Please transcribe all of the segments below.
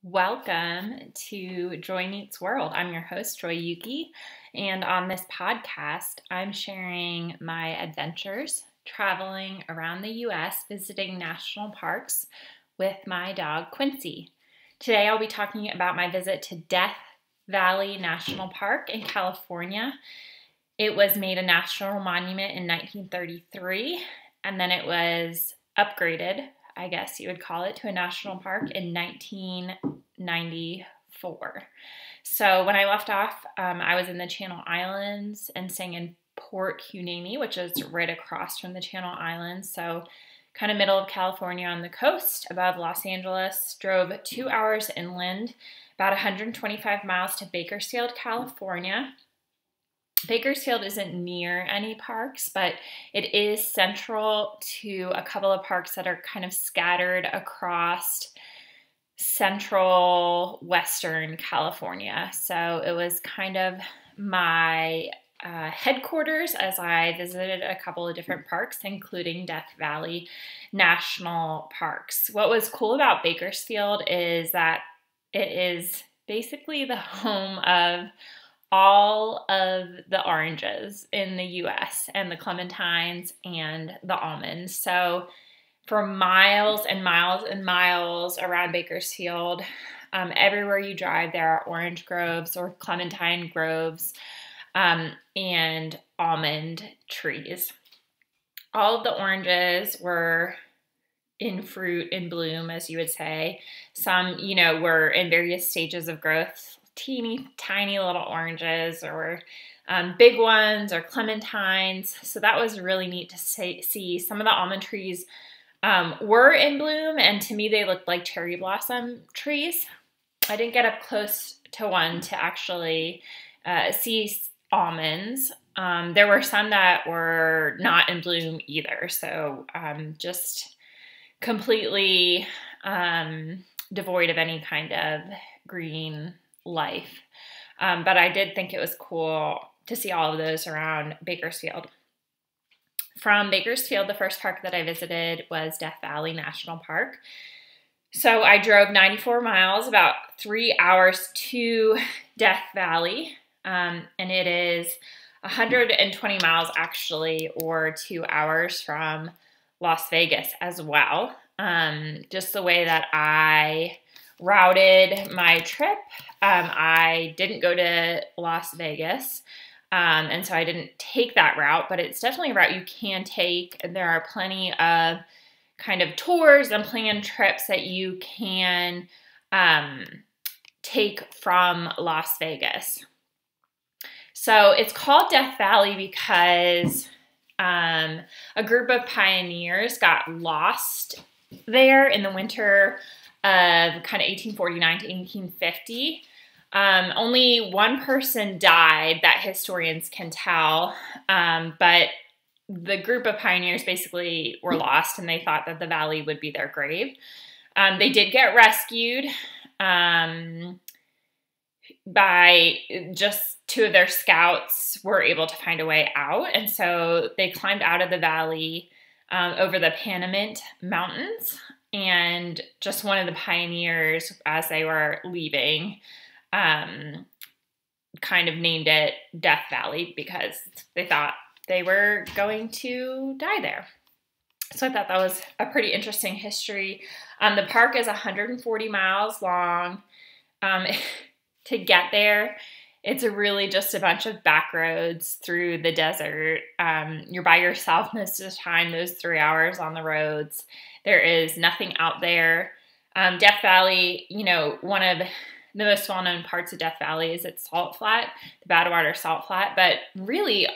Welcome to Joy Meets World. I'm your host, Joy Yuki, and on this podcast, I'm sharing my adventures traveling around the U.S., visiting national parks with my dog, Quincy. Today, I'll be talking about my visit to Death Valley National Park in California. It was made a national monument in 1933, and then it was upgraded, I guess you would call it, to a national park in 1994. So when I left off, I was in the Channel Islands and staying in Port Hueneme, which is right across from the Channel Islands. So kind of middle of California on the coast above Los Angeles. Drove 2 hours inland, about 125 miles to Bakersfield, California. Bakersfield isn't near any parks, but it is central to a couple of parks that are kind of scattered across central western California. So it was kind of my headquarters as I visited a couple of different parks, including Death Valley National Parks. What was cool about Bakersfield is that it is basically the home of all of the oranges in the US and the clementines and the almonds. So for miles and miles and miles around Bakersfield, everywhere you drive, there are orange groves or clementine groves and almond trees. All of the oranges were in fruit, in bloom, as you would say. Some, were in various stages of growth, teeny tiny little oranges or big ones or clementines. So that was really neat to see. Some of the almond trees were in bloom, and to me they looked like cherry blossom trees. I didn't get up close to one to actually see almonds. There were some that were not in bloom either, so just completely devoid of any kind of green life. But I did think it was cool to see all of those around Bakersfield. From Bakersfield, the first park that I visited was Death Valley National Park. So I drove 94 miles, about 3 hours to Death Valley, and it is 120 miles actually, or 2 hours from Las Vegas as well. Just the way that I routed my trip. I didn't go to Las Vegas, and so I didn't take that route, but it's definitely a route you can take. There are plenty of kind of tours and planned trips that you can take from Las Vegas. So it's called Death Valley because a group of pioneers got lost there in the winter of kind of 1849 to 1850. Only one person died that historians can tell, but the group of pioneers basically were lost, and they thought that the valley would be their grave. They did get rescued by just two of their scouts were able to find a way out, and so they climbed out of the valley over the Panama Mountains. And just one of the pioneers, as they were leaving, kind of named it Death Valley because they thought they were going to die there. So I thought that was a pretty interesting history. The park is 140 miles long. To get there, it's really just a bunch of back roads through the desert. You're by yourself most of the time, those 3 hours on the roads. There is nothing out there. Death Valley, one of the most well-known parts of Death Valley is its salt flat, the Badwater Salt Flat. But really,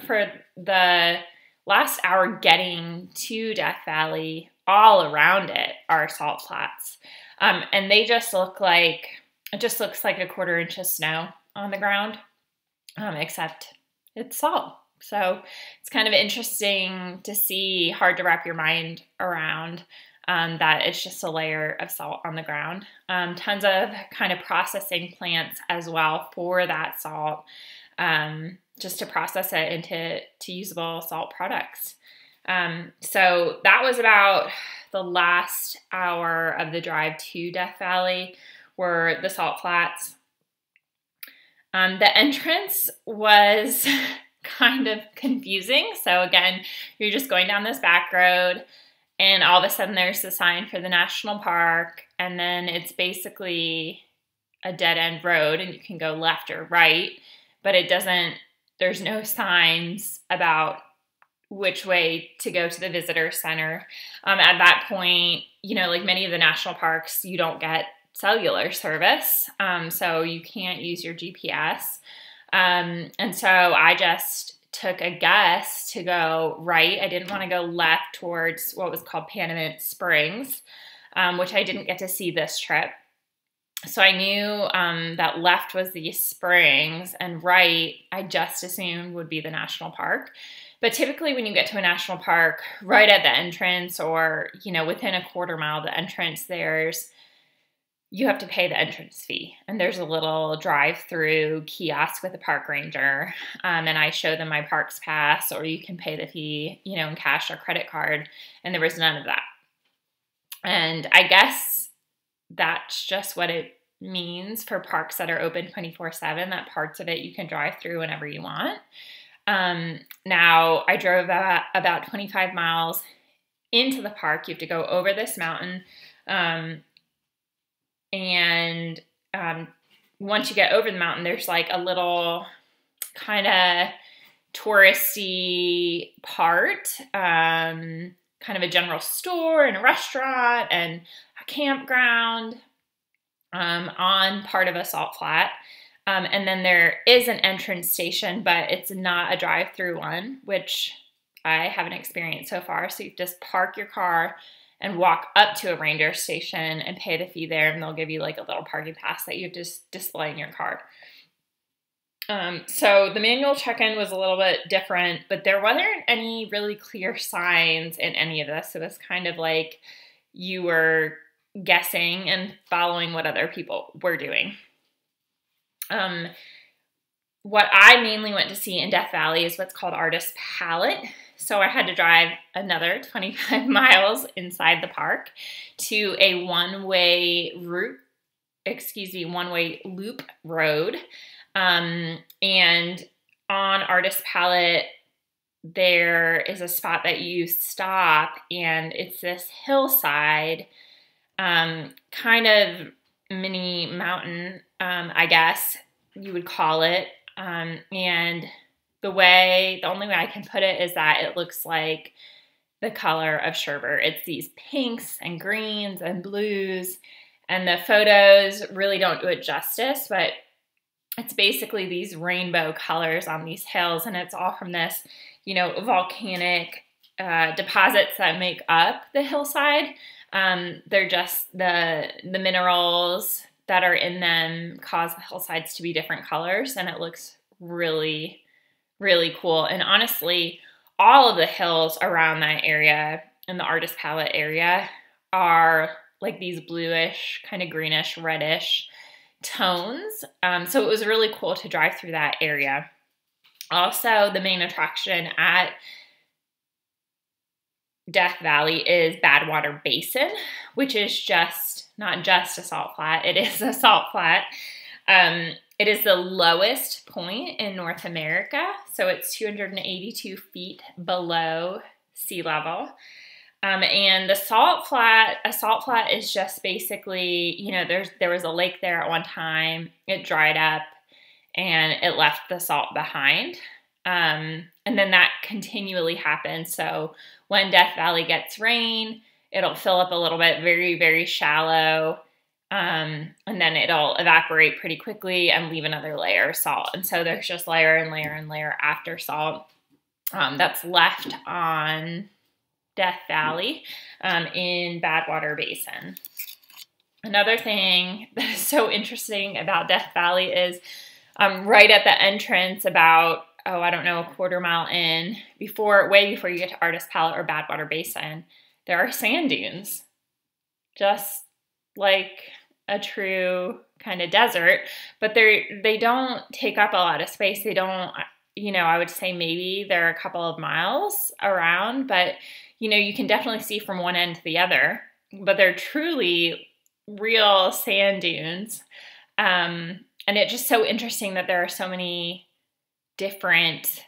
for the last hour getting to Death Valley, all around it are salt flats. And they just look like, it just looks like a 1/4 inch of snow on the ground, except it's salt. So it's kind of interesting to see, hard to wrap your mind around that it's just a layer of salt on the ground. Tons of kind of processing plants as well for that salt, just to process it into usable salt products. So that was about the last hour of the drive to Death Valley. were the salt flats. The entrance was kind of confusing. So again, you're just going down this back road, and all of a sudden there's a sign for the national park, and then it's basically a dead-end road, and you can go left or right, but there's no signs about which way to go to the visitor center. At that point, like many of the national parks, you don't get cellular service, so you can't use your GPS. And so I just took a guess to go right. I didn't want to go left towards what was called Panama Springs, which I didn't get to see this trip. So I knew that left was the springs, and right, I just assumed would be the national park. But typically when you get to a national park, right at the entrance or, within a quarter mile of the entrance, you have to pay the entrance fee. And there's a little drive-through kiosk with a park ranger. And I show them my parks pass, or you can pay the fee, in cash or credit card. And there was none of that. And I guess that's just what it means for parks that are open 24/7, that parts of it you can drive through whenever you want. Now, I drove about 25 miles into the park. You have to go over this mountain. And once you get over the mountain, there's like a little kind of touristy part, kind of a general store and a restaurant and a campground on part of a salt flat. And then there is an entrance station, but it's not a drive-through one, which I haven't experienced so far. So you just park your car and walk up to a ranger station and pay the fee there, and they'll give you like a little parking pass that you just display in your car. So the manual check-in was a little bit different, but there wasn't any really clear signs in any of this. So it was kind of like you were guessing and following what other people were doing. What I mainly went to see in Death Valley is what's called Artist Palette. So I had to drive another 25 miles inside the park to a one-way loop road. And on Artist Palette, there is a spot that you stop, and it's this hillside, kind of mini mountain, I guess you would call it. And the only way I can put it is that it looks like the color of sherbet. It's these pinks and greens and blues, and the photos really don't do it justice, but it's basically these rainbow colors on these hills, and it's all from this, volcanic deposits that make up the hillside. They're just the minerals that are in them cause the hillsides to be different colors, and it looks really, really cool. And honestly, all of the hills around that area in the Artist Palette area are like these bluish, kind of greenish, reddish tones. So it was really cool to drive through that area. Also, the main attraction at Death Valley is Badwater Basin, which is not just a salt flat. It is a salt flat. It is the lowest point in North America, so it's 282 feet below sea level. And a salt flat is just basically, there was a lake there at one time, it dried up, and it left the salt behind. And then that continually happens. So when Death Valley gets rain, it'll fill up a little bit, very, very shallow, and then it'll evaporate pretty quickly and leave another layer of salt. And so there's just layer and layer and layer after salt that's left on Death Valley in Badwater Basin. Another thing that is so interesting about Death Valley is right at the entrance about, a quarter mile in, way before you get to Artist Palette or Badwater Basin, there are sand dunes, just like a true kind of desert, but they don't take up a lot of space. They don't, I would say maybe they're a couple of miles around, but you can definitely see from one end to the other, but they're truly real sand dunes. And it's just so interesting that there are so many different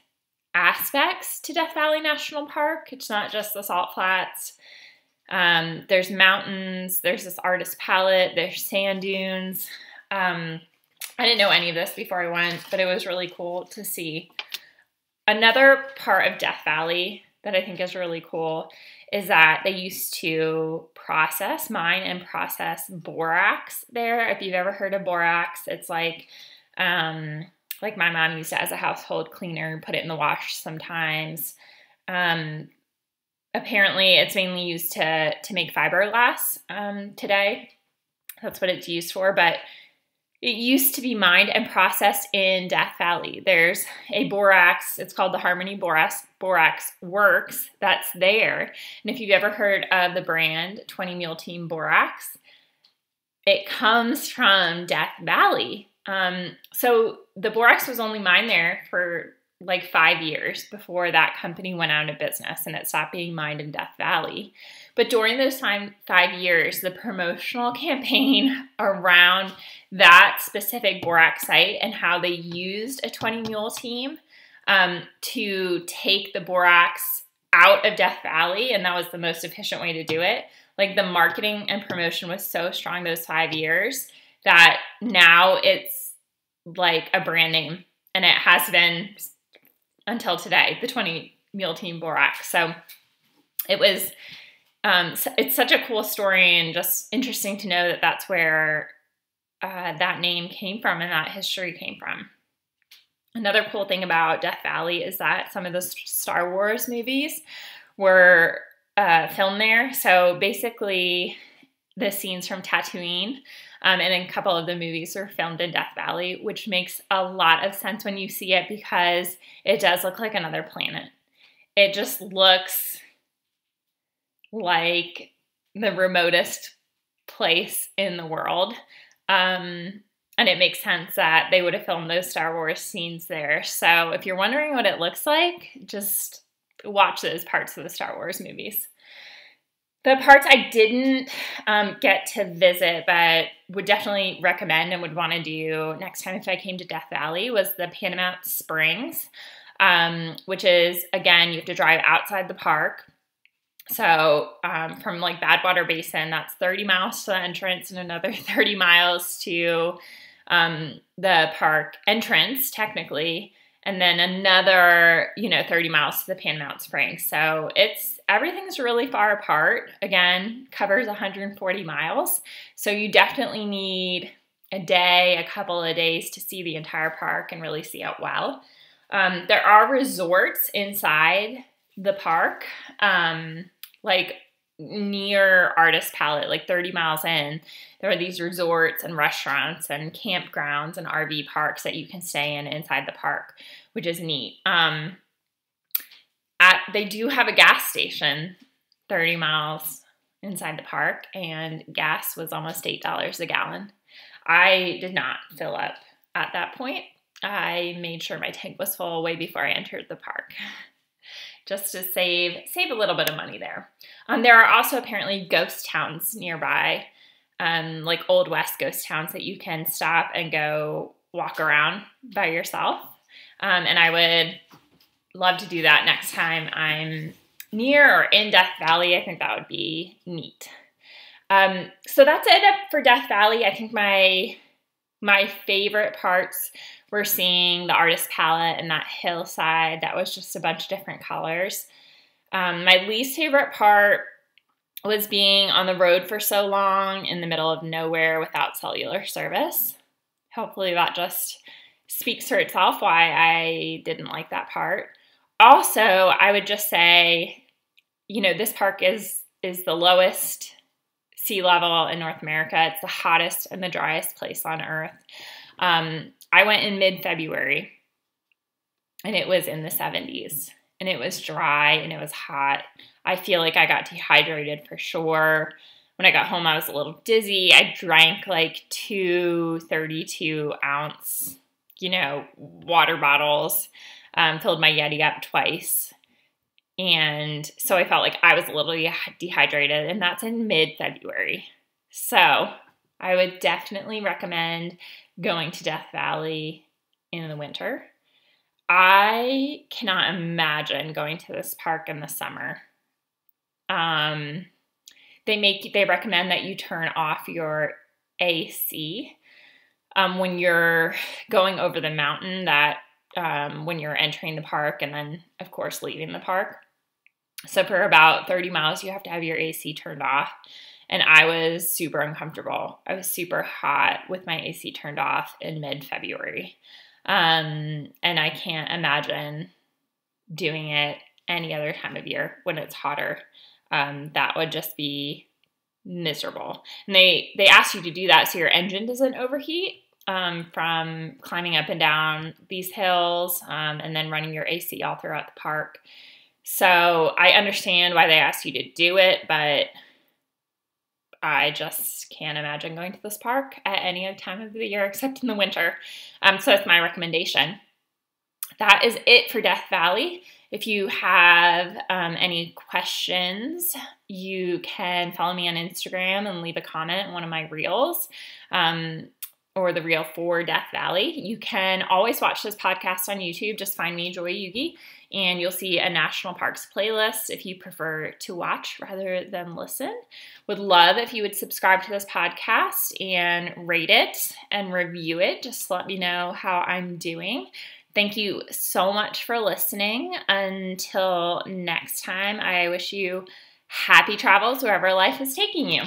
aspects to Death Valley National Park. It's not just the salt flats. There's mountains, there's this artist palette, there's sand dunes. I didn't know any of this before I went, but it was really cool to see. Another part of Death Valley that I think is really cool is that they used to mine and process borax there. If you've ever heard of borax, it's like my mom used it as a household cleaner, put it in the wash sometimes. Apparently, it's mainly used to make fiberglass today. That's what it's used for, but it used to be mined and processed in Death Valley. There's a borax, it's called the Harmony Borax Works, that's there. And if you've ever heard of the brand 20 Mule Team Borax, it comes from Death Valley. So the borax was only mined there for like 5 years before that company went out of business and it stopped being mined in Death Valley. But during those 5 years, the promotional campaign around that specific borax site and how they used a 20 mule team to take the borax out of Death Valley, and that was the most efficient way to do it. Like the marketing and promotion was so strong those 5 years that now it's like a brand name, and it has been until today, the 20 Mule Team Borax. So it was, it's such a cool story and just interesting to know that that's where that name came from and that history came from. Another cool thing about Death Valley is that some of the Star Wars movies were filmed there. So basically the scenes from Tatooine and a couple of the movies were filmed in Death Valley, which makes a lot of sense when you see it because it does look like another planet. It just looks like the remotest place in the world. And it makes sense that they would have filmed those Star Wars scenes there. So if you're wondering what it looks like, just watch those parts of the Star Wars movies. The parts I didn't get to visit, but would definitely recommend and would want to do next time if I came to Death Valley, was the Panama Springs, which is, again, you have to drive outside the park. So from like Badwater Basin, that's 30 miles to the entrance and another 30 miles to the park entrance, technically, and then another, 30 miles to the Panama Springs. So everything's really far apart. Again, covers 140 miles. So you definitely need a day, a couple of days to see the entire park and really see it well. There are resorts inside the park, like near Artist Palette, like 30 miles in. There are these resorts and restaurants and campgrounds and RV parks that you can stay in inside the park, which is neat. They do have a gas station 30 miles inside the park, and gas was almost $8 a gallon. I did not fill up at that point. I made sure my tank was full way before I entered the park, just to save a little bit of money there. There are also apparently ghost towns nearby, like Old West ghost towns that you can stop and go walk around by yourself. And I would love to do that next time I'm near or in Death Valley. I think that would be neat. So that's it for Death Valley. I think my favorite parts were seeing the Artist Palette and that hillside that was just a bunch of different colors. My least favorite part was being on the road for so long in the middle of nowhere without cellular service. Hopefully that just speaks for itself why I didn't like that part. Also, I would just say, this park is the lowest sea level in North America. It's the hottest and the driest place on Earth. I went in mid-February, and it was in the 70s, and it was dry, and it was hot. I feel like I got dehydrated for sure. When I got home, I was a little dizzy. I drank like 2 32-ounce, water bottles, filled my Yeti up twice. And so I felt like I was a little dehydrated, and that's in mid-February. So I would definitely recommend going to Death Valley in the winter. I cannot imagine going to this park in the summer. They recommend that you turn off your AC when you're going over the mountain, that when you're entering the park and then, of course, leaving the park. So for about 30 miles, you have to have your AC turned off. And I was super uncomfortable. I was super hot with my AC turned off in mid-February. And I can't imagine doing it any other time of year when it's hotter. That would just be miserable. And they ask you to do that so your engine doesn't overheat from climbing up and down these hills and then running your AC all throughout the park. So I understand why they ask you to do it, but I just can't imagine going to this park at any time of the year except in the winter. So that's my recommendation. That is it for Death Valley. If you have any questions, you can follow me on Instagram and leave a comment in one of my reels or the reel for Death Valley. You can always watch this podcast on YouTube. Just find me, Joy Yugi, and you'll see a National Parks playlist if you prefer to watch rather than listen. Would love if you would subscribe to this podcast and rate it and review it. Just let me know how I'm doing. Thank you so much for listening. Until next time, I wish you happy travels wherever life is taking you.